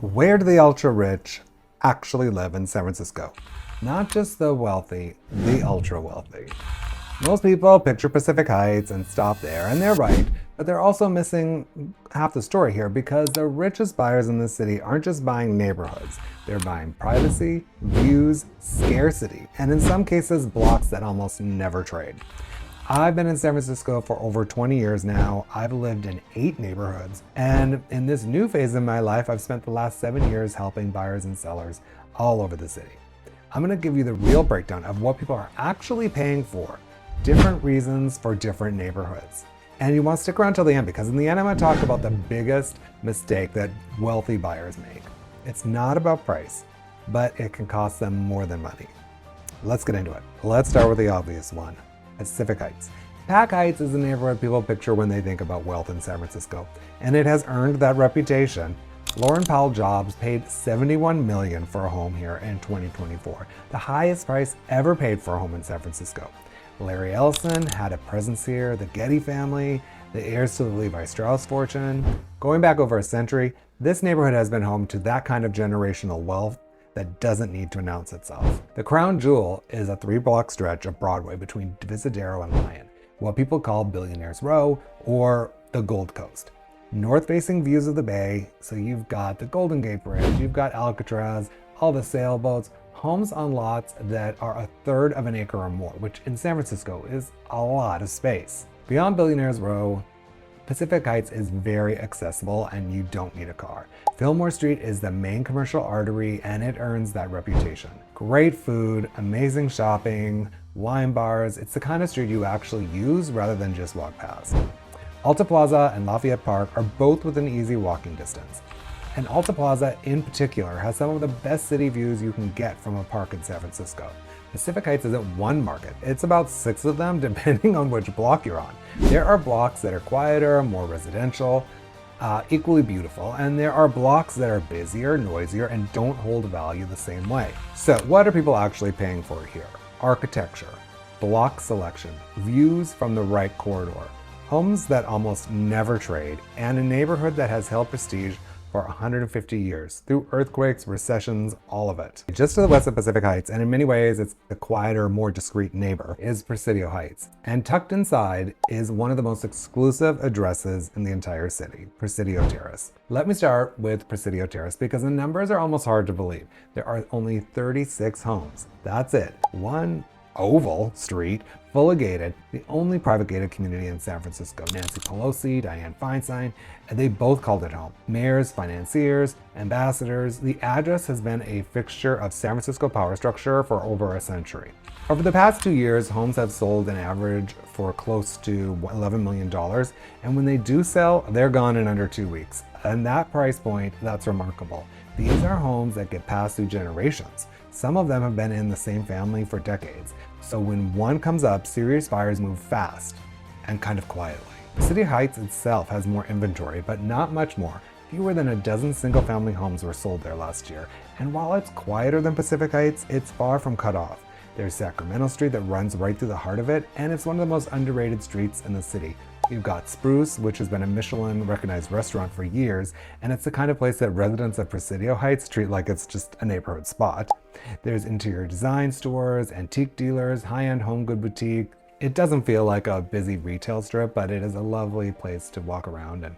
Where do the ultra-rich actually live in San Francisco? Not just the wealthy, the ultra-wealthy. Most people picture Pacific Heights and stop there, and they're right, but they're also missing half the story here because the richest buyers in the city aren't just buying neighborhoods. They're buying privacy, views, scarcity, and in some cases, blocks that almost never trade. I've been in San Francisco for over 20 years now. I've lived in 8 neighborhoods. And in this new phase of my life, I've spent the last 7 years helping buyers and sellers all over the city. I'm gonna give you the real breakdown of what people are actually paying for, different reasons for different neighborhoods. And you want to stick around till the end because in the end, I'm gonna talk about the biggest mistake that wealthy buyers make. It's not about price, but it can cost them more than money. Let's get into it. Let's start with the obvious one. Pacific Heights. Pac Heights is the neighborhood people picture when they think about wealth in San Francisco, and it has earned that reputation. Lauren Powell Jobs paid $71 million for a home here in 2024, the highest price ever paid for a home in San Francisco. Larry Ellison had a presence here, the Getty family, the heirs to the Levi Strauss fortune. Going back over a century, this neighborhood has been home to that kind of generational wealth that doesn't need to announce itself. The crown jewel is a 3-block stretch of Broadway between Divisadero and Lyon, what people call Billionaires Row or the Gold Coast. North-facing views of the bay, so you've got the Golden Gate Bridge, you've got Alcatraz, all the sailboats, homes on lots that are 1/3 of an acre or more, which in San Francisco is a lot of space. Beyond Billionaires Row, Pacific Heights is very accessible and you don't need a car. Fillmore Street is the main commercial artery and it earns that reputation. Great food, amazing shopping, wine bars. It's the kind of street you actually use rather than just walk past. Alta Plaza and Lafayette Park are both within easy walking distance. And Alta Plaza in particular has some of the best city views you can get from a park in San Francisco. Pacific Heights isn't one market, it's about 6 of them depending on which block you're on. There are blocks that are quieter, more residential, equally beautiful, and there are blocks that are busier, noisier, and don't hold value the same way. So what are people actually paying for here? Architecture, block selection, views from the right corridor, homes that almost never trade, and a neighborhood that has held prestige for 150 years, through earthquakes, recessions, all of it. Just to the west of Pacific Heights, and in many ways it's the quieter, more discreet neighbor, is Presidio Heights. And tucked inside is one of the most exclusive addresses in the entire city, Presidio Terrace. Let me start with Presidio Terrace because the numbers are almost hard to believe. There are only 36 homes. That's it. One oval street, fully gated, the only private gated community in San Francisco. Nancy Pelosi, Dianne Feinstein, and they both called it home. Mayors, financiers, ambassadors. The address has been a fixture of San Francisco power structure for over a century. Over the past 2 years, homes have sold an average for close to $11 million, and when they do sell, they're gone in under 2 weeks. And that price point, that's remarkable. These are homes that get passed through generations. Some of them have been in the same family for decades. So when one comes up, serious buyers move fast and kind of quietly. Presidio Heights itself has more inventory, but not much more. Fewer than a dozen single-family homes were sold there last year. And while it's quieter than Pacific Heights, it's far from cut off. There's Sacramento Street that runs right through the heart of it, and it's one of the most underrated streets in the city. You've got Spruce, which has been a Michelin-recognized restaurant for years, and it's the kind of place that residents of Presidio Heights treat like it's just a neighborhood spot. There's interior design stores, antique dealers, high-end home good boutique. It doesn't feel like a busy retail strip, but it is a lovely place to walk around and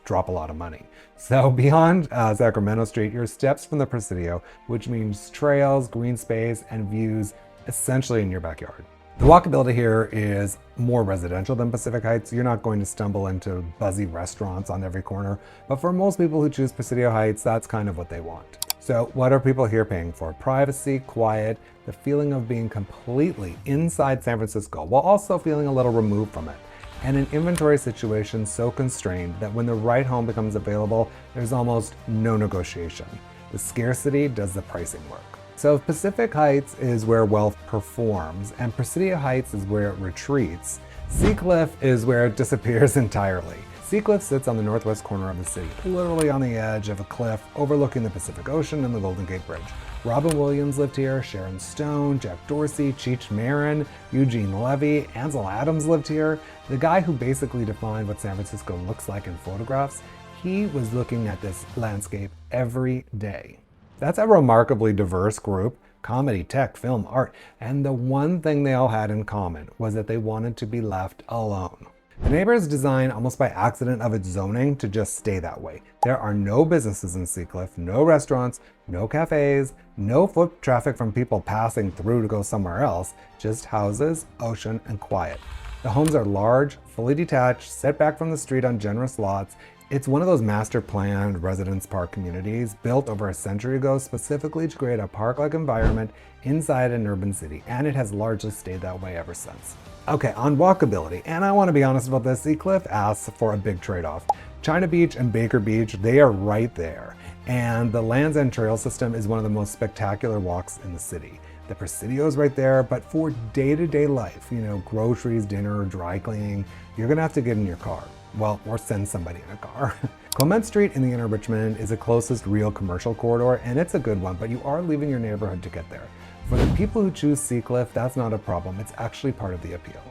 drop a lot of money. So beyond Sacramento Street, you're steps from the Presidio, which means trails, green space, and views essentially in your backyard. The walkability here is more residential than Pacific Heights. You're not going to stumble into buzzy restaurants on every corner, but for most people who choose Presidio Heights, that's kind of what they want. So what are people here paying for? Privacy, quiet, the feeling of being completely inside San Francisco while also feeling a little removed from it, and an inventory situation so constrained that when the right home becomes available, there's almost no negotiation. The scarcity does the pricing work. So if Pacific Heights is where wealth performs and Presidio Heights is where it retreats, Seacliff is where it disappears entirely. Seacliff sits on the northwest corner of the city, literally on the edge of a cliff overlooking the Pacific Ocean and the Golden Gate Bridge. Robin Williams lived here, Sharon Stone, Jack Dorsey, Cheech Marin, Eugene Levy, Ansel Adams lived here. The guy who basically defined what San Francisco looks like in photographs, he was looking at this landscape every day. That's a remarkably diverse group: comedy, tech, film, art, and the one thing they all had in common was that they wanted to be left alone. The neighborhood is designed almost by accident of its zoning to just stay that way. There are no businesses in Seacliff, no restaurants, no cafes, no foot traffic from people passing through to go somewhere else, just houses, ocean, and quiet. The homes are large, fully detached, set back from the street on generous lots. It's one of those master planned residence park communities built over a century ago specifically to create a park-like environment inside an urban city, and it has largely stayed that way ever since. Okay, on walkability, and I want to be honest about this, Seacliff asks for a big trade-off. China Beach and Baker Beach, they are right there, and the Land's End Trail system is one of the most spectacular walks in the city. The Presidio is right there, but for day-to-day life, groceries, dinner, dry cleaning, you're gonna have to get in your car. Well, or send somebody in a car. Clement Street in the inner Richmond is the closest real commercial corridor, and it's a good one, but you are leaving your neighborhood to get there. For the people who choose Seacliff, that's not a problem. It's actually part of the appeal.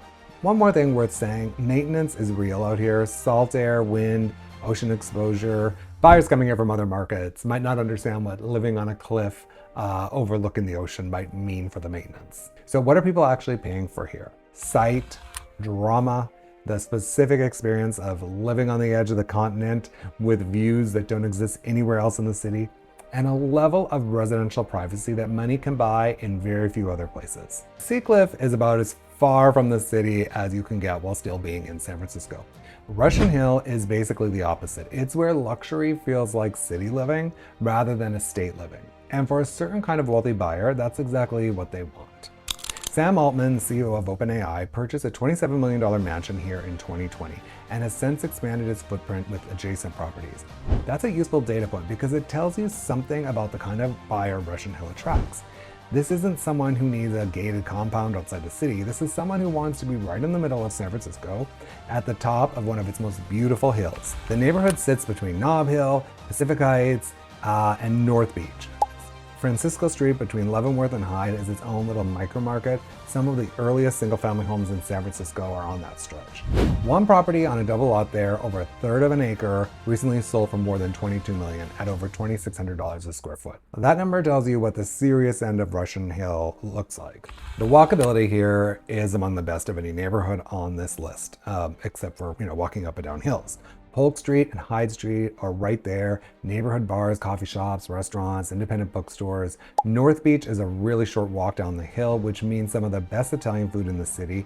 One more thing worth saying, maintenance is real out here. Salt air, wind, ocean exposure. Buyers coming here from other markets might not understand what living on a cliff overlooking the ocean might mean for the maintenance. So what are people actually paying for here? Sight, drama, the specific experience of living on the edge of the continent with views that don't exist anywhere else in the city, and a level of residential privacy that money can buy in very few other places. Seacliff is about as far from the city as you can get while still being in San Francisco. Russian Hill is basically the opposite. It's where luxury feels like city living rather than estate living. And for a certain kind of wealthy buyer, that's exactly what they want. Sam Altman, CEO of OpenAI, purchased a $27 million mansion here in 2020 and has since expanded its footprint with adjacent properties. That's a useful data point because it tells you something about the kind of buyer Russian Hill attracts. This isn't someone who needs a gated compound outside the city. This is someone who wants to be right in the middle of San Francisco at the top of one of its most beautiful hills. The neighborhood sits between Nob Hill, Pacific Heights, and North Beach. Francisco Street between Leavenworth and Hyde is its own little micro-market. Some of the earliest single-family homes in San Francisco are on that stretch. One property on a double lot there, over a third of an acre, recently sold for more than $22 million at over $2,600 a square foot. That number tells you what the serious end of Russian Hill looks like. The walkability here is among the best of any neighborhood on this list, except for walking up and down hills. Polk Street and Hyde Street are right there. Neighborhood bars, coffee shops, restaurants, independent bookstores. North Beach is a really short walk down the hill, which means some of the best Italian food in the city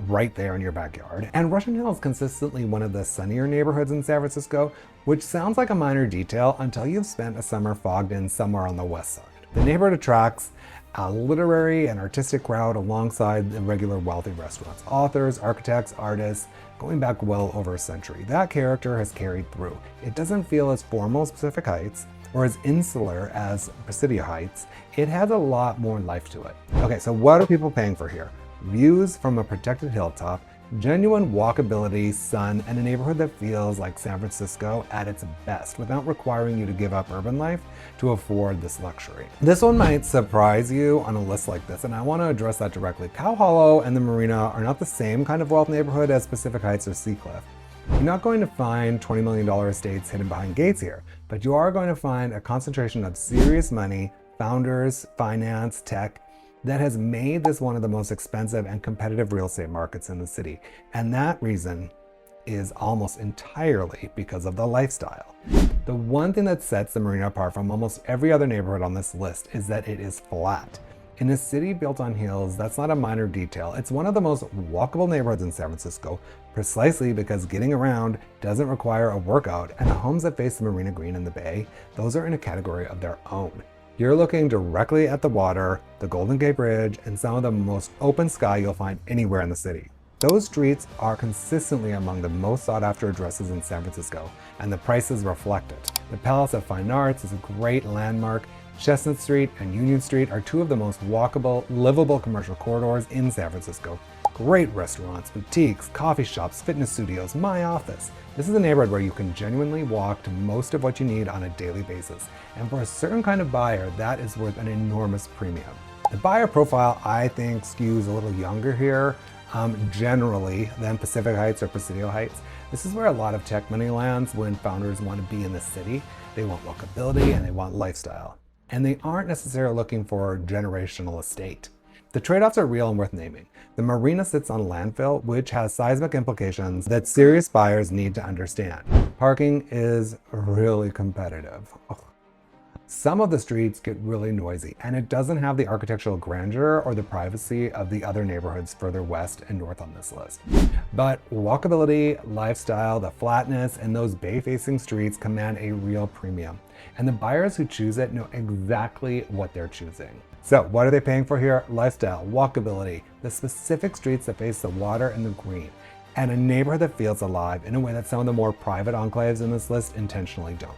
right there in your backyard. And Russian Hill is consistently one of the sunnier neighborhoods in San Francisco, which sounds like a minor detail until you've spent a summer fogged in somewhere on the west side. The neighborhood attracts a literary and artistic crowd alongside the regular wealthy restaurants. Authors, architects, artists, going back well over a century. That character has carried through. It doesn't feel as formal as Pacific Heights or as insular as Presidio Heights. It has a lot more life to it. Okay, so what are people paying for here? Views from a protected hilltop, genuine walkability, sun, and a neighborhood that feels like San Francisco at its best without requiring you to give up urban life to afford this luxury. This one might surprise you on a list like this, and I want to address that directly. Cow Hollow and the Marina are not the same kind of wealth neighborhood as Pacific Heights or Seacliff. You're not going to find $20 million estates hidden behind gates here, but you are going to find a concentration of serious money, founders, finance, tech, that has made this one of the most expensive and competitive real estate markets in the city. And that reason is almost entirely because of the lifestyle. The one thing that sets the Marina apart from almost every other neighborhood on this list is that it is flat. In a city built on hills, that's not a minor detail. It's one of the most walkable neighborhoods in San Francisco, precisely because getting around doesn't require a workout, and the homes that face the Marina Green and the Bay, those are in a category of their own. You're looking directly at the water, the Golden Gate Bridge, and some of the most open sky you'll find anywhere in the city. Those streets are consistently among the most sought after addresses in San Francisco, and the prices reflect it. The Palace of Fine Arts is a great landmark. Chestnut Street and Union Street are two of the most walkable, livable commercial corridors in San Francisco. Great restaurants, boutiques, coffee shops, fitness studios, my office. This is a neighborhood where you can genuinely walk to most of what you need on a daily basis. And for a certain kind of buyer, that is worth an enormous premium. The buyer profile, I think, skews a little younger here, generally, than Pacific Heights or Presidio Heights. This is where a lot of tech money lands when founders want to be in the city. they want walkability, and they want lifestyle. And they aren't necessarily looking for generational estate. The trade-offs are real and worth naming. The marina sits on landfill, which has seismic implications that serious buyers need to understand. Parking is really competitive. Ugh. Some of the streets get really noisy, and it doesn't have the architectural grandeur or the privacy of the other neighborhoods further west and north on this list. But walkability, lifestyle, the flatness, and those bay-facing streets command a real premium. And the buyers who choose it know exactly what they're choosing. So what are they paying for here? Lifestyle, walkability, the specific streets that face the water and the green, and a neighborhood that feels alive in a way that some of the more private enclaves in this list intentionally don't.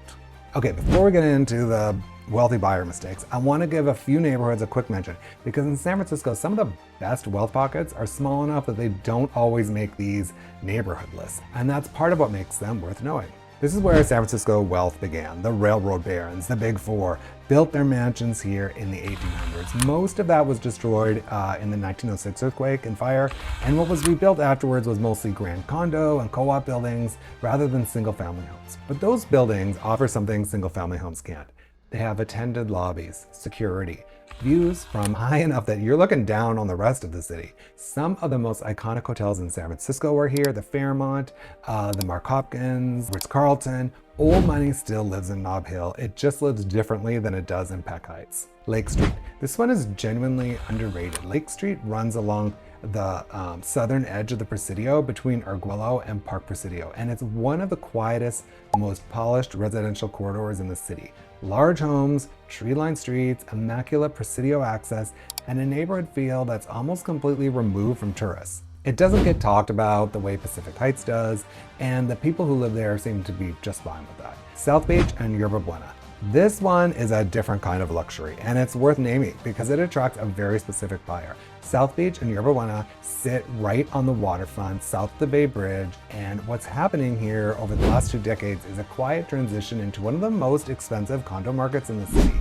Okay, before we get into the wealthy buyer mistakes, I want to give a few neighborhoods a quick mention, because in San Francisco, some of the best wealth pockets are small enough that they don't always make these neighborhood lists, and that's part of what makes them worth knowing. This is where San Francisco wealth began. The railroad barons, the Big Four, built their mansions here in the 1800s. Most of that was destroyed in the 1906 earthquake and fire, and what was rebuilt afterwards was mostly grand condo and co-op buildings rather than single-family homes. But those buildings offer something single-family homes can't. They have attended lobbies, security, views from high enough that you're looking down on the rest of the city. Some of the most iconic hotels in San Francisco are here: the Fairmont, the Mark Hopkins, Ritz-Carlton. Old money still lives in Nob Hill. It just lives differently than it does in Peck Heights. Lake Street. This one is genuinely underrated. Lake Street runs along the southern edge of the Presidio between Arguello and Park Presidio, and it's one of the quietest, most polished residential corridors in the city. Large homes, tree-lined streets, immaculate Presidio access, and a neighborhood feel that's almost completely removed from tourists. It doesn't get talked about the way Pacific Heights does, and the people who live there seem to be just fine with that. South Beach and Yerba Buena. This one is a different kind of luxury, and it's worth naming because it attracts a very specific buyer. South Beach and Yerba Buena sit right on the waterfront south of the Bay Bridge, and what's happening here over the last 2 decades is a quiet transition into one of the most expensive condo markets in the city.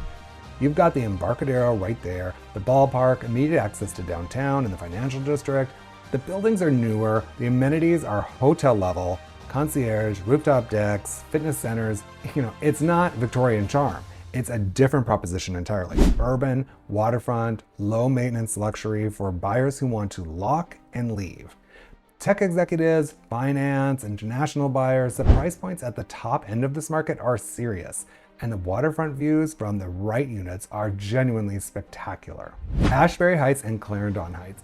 You've got the Embarcadero right there, the ballpark, immediate access to downtown and the financial district. The buildings are newer, the amenities are hotel level, concierge, rooftop decks, fitness centers. It's not Victorian charm. It's a different proposition entirely. Urban, waterfront, low maintenance luxury for buyers who want to lock and leave. Tech executives, finance, international buyers, the price points at the top end of this market are serious, and the waterfront views from the right units are genuinely spectacular. Ashbury Heights and Clarendon Heights.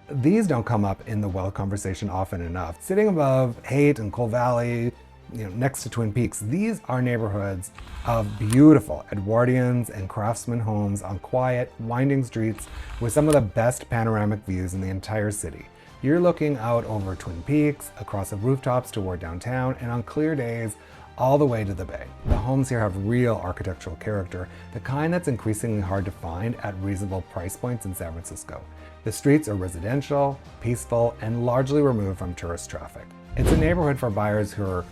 These don't come up in the wealth conversation often enough. Sitting above Haight and Coal Valley, next to Twin Peaks, these are neighborhoods of beautiful Edwardians and craftsman homes on quiet, winding streets with some of the best panoramic views in the entire city. You're looking out over Twin Peaks, across the rooftops toward downtown, and on clear days, all the way to the bay. The homes here have real architectural character, the kind that's increasingly hard to find at reasonable price points in San Francisco. The streets are residential, peaceful, and largely removed from tourist traffic. It's a neighborhood for buyers who are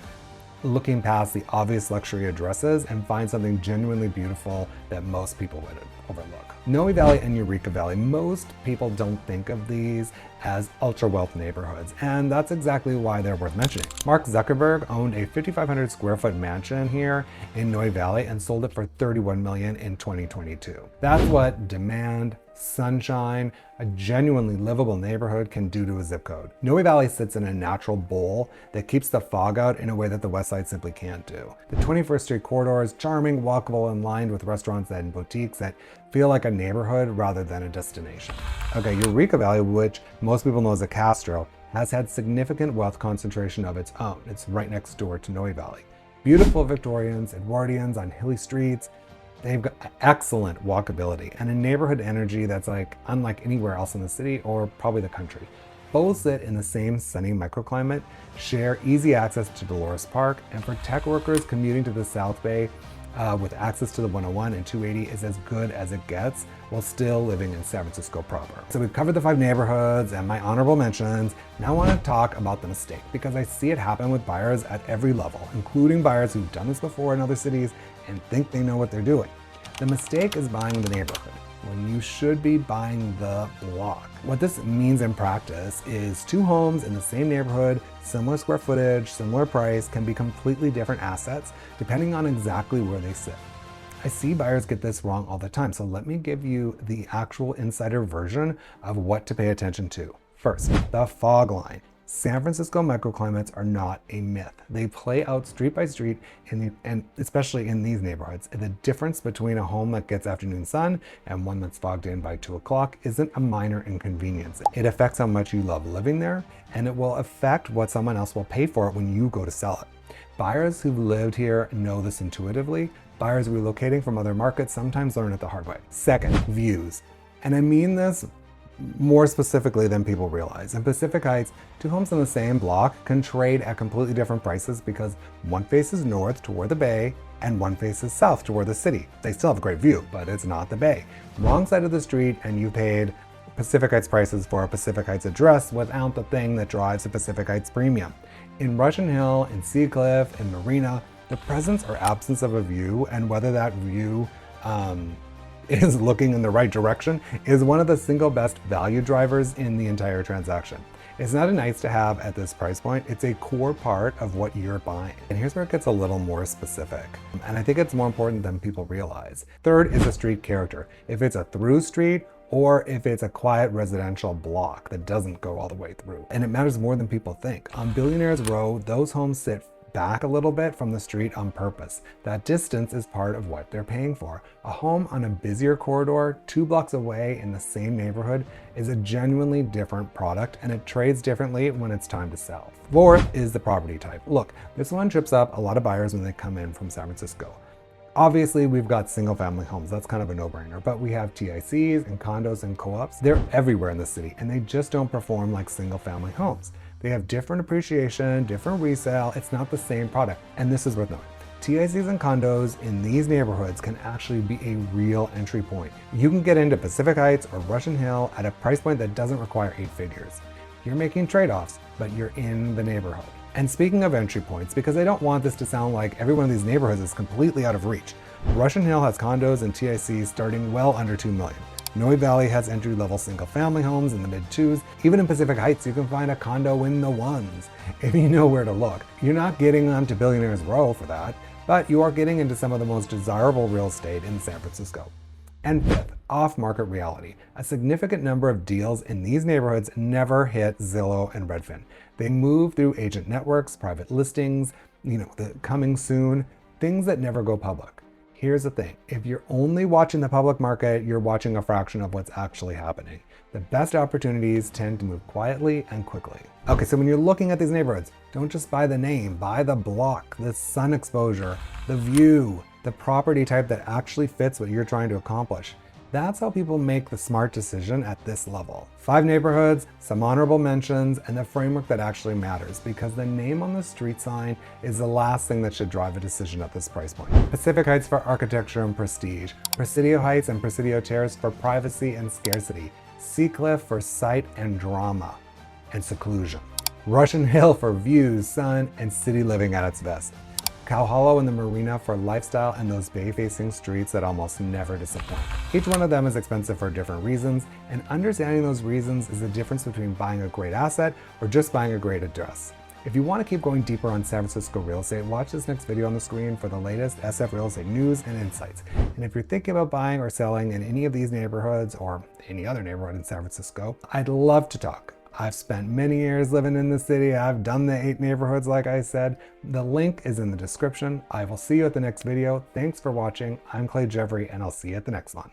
looking past the obvious luxury addresses and find something genuinely beautiful that most people would overlook. Noe Valley and Eureka Valley. Most people don't think of these as ultra-wealth neighborhoods, and that's exactly why they're worth mentioning. Mark Zuckerberg owned a 5,500 square foot mansion here in Noe Valley and sold it for $31 million in 2022. That's what demand, sunshine, a genuinely livable neighborhood can do to a zip code. Noe Valley sits in a natural bowl that keeps the fog out in a way that the West Side simply can't do. The 21st Street corridor is charming, walkable, and lined with restaurants and boutiques that feel like a neighborhood rather than a destination. Okay, Eureka Valley, which most people know as a Castro, has had significant wealth concentration of its own. It's right next door to Noe Valley. Beautiful Victorians, Edwardians on hilly streets. They've got excellent walkability and a neighborhood energy that's unlike anywhere else in the city or probably the country. Both sit in the same sunny microclimate, share easy access to Dolores Park, and for tech workers commuting to the South Bay with access to the 101 and 280 is as good as it gets while still living in San Francisco proper. So we've covered the 5 neighborhoods and my honorable mentions. Now I want to talk about the mistake because I see it happen with buyers at every level, including buyers who've done this before in other cities and think they know what they're doing. The mistake is buying the neighborhood. when you should be buying the block. What this means in practice is two homes in the same neighborhood, similar square footage, similar price, can be completely different assets depending on exactly where they sit. I see buyers get this wrong all the time, so let me give you the actual insider version of what to pay attention to. First, the fog line. San Francisco microclimates are not a myth. They play out street by street, and especially in these neighborhoods. The difference between a home that gets afternoon sun and one that's fogged in by 2 o'clock isn't a minor inconvenience. It affects how much you love living there, and it will affect what someone else will pay for it when you go to sell it. Buyers who've lived here know this intuitively. Buyers relocating from other markets sometimes learn it the hard way. Second, views. And I mean this more specifically than people realize. In Pacific Heights, two homes in the same block can trade at completely different prices because one faces north toward the bay and one faces south toward the city. They still have a great view, but it's not the bay. Wrong side of the street, and you paid Pacific Heights prices for a Pacific Heights address without the thing that drives the Pacific Heights premium. In Russian Hill, in Sea Cliff, in Marina, the presence or absence of a view, and whether that view is looking in the right direction, is one of the single best value drivers in the entire transaction. It's not a nice to have at this price point, it's a core part of what you're buying. And here's where it gets a little more specific. And I think it's more important than people realize. Third is a street character. If it's a through street, or if it's a quiet residential block that doesn't go all the way through. And it matters more than people think. On Billionaires Row, those homes sit back a little bit from the street on purpose. That distance is part of what they're paying for. A home on a busier corridor 2 blocks away in the same neighborhood is a genuinely different product, and it trades differently when it's time to sell. Fourth is the property type. Look, this one trips up a lot of buyers when they come in from San Francisco. Obviously, we've got single family homes. That's kind of a no-brainer, but we have TICs and condos and co-ops. They're everywhere in the city, and they just don't perform like single family homes. They have different appreciation, different resale. It's not the same product, and this is worth knowing. TICs and condos in these neighborhoods can actually be a real entry point. You can get into Pacific Heights or Russian Hill at a price point that doesn't require 8 figures. You're making trade-offs, but you're in the neighborhood. And speaking of entry points, because I don't want this to sound like every one of these neighborhoods is completely out of reach, Russian Hill has condos and TICs starting well under $2 million. Noe Valley has entry-level single-family homes in the mid-2s. Even in Pacific Heights, you can find a condo in the 1s, if you know where to look. You're not getting onto Billionaires Row for that, but you are getting into some of the most desirable real estate in San Francisco. And fifth, off-market reality. A significant number of deals in these neighborhoods never hit Zillow and Redfin. They move through agent networks, private listings, the coming soon, things that never go public. Here's the thing, if you're only watching the public market, you're watching a fraction of what's actually happening. The best opportunities tend to move quietly and quickly. Okay, so when you're looking at these neighborhoods, don't just buy the name, buy the block, the sun exposure, the view, the property type that actually fits what you're trying to accomplish. That's how people make the smart decision at this level. 5 neighborhoods, some honorable mentions, and the framework that actually matters, because the name on the street sign is the last thing that should drive a decision at this price point. Pacific Heights for architecture and prestige. Presidio Heights and Presidio Terrace for privacy and scarcity. Sea Cliff for sight and drama and seclusion. Russian Hill for views, sun, and city living at its best. Cow Hollow and the Marina for lifestyle and those bay-facing streets that almost never disappoint. Each one of them is expensive for different reasons, and understanding those reasons is the difference between buying a great asset or just buying a great address. If you want to keep going deeper on San Francisco real estate, watch this next video on the screen for the latest SF real estate news and insights. And if you're thinking about buying or selling in any of these neighborhoods or any other neighborhood in San Francisco, I'd love to talk. I've spent many years living in the city. I've done the 8 neighborhoods like I said. The link is in the description. I will see you at the next video. Thanks for watching. I'm Clay Jeffrey, and I'll see you at the next one.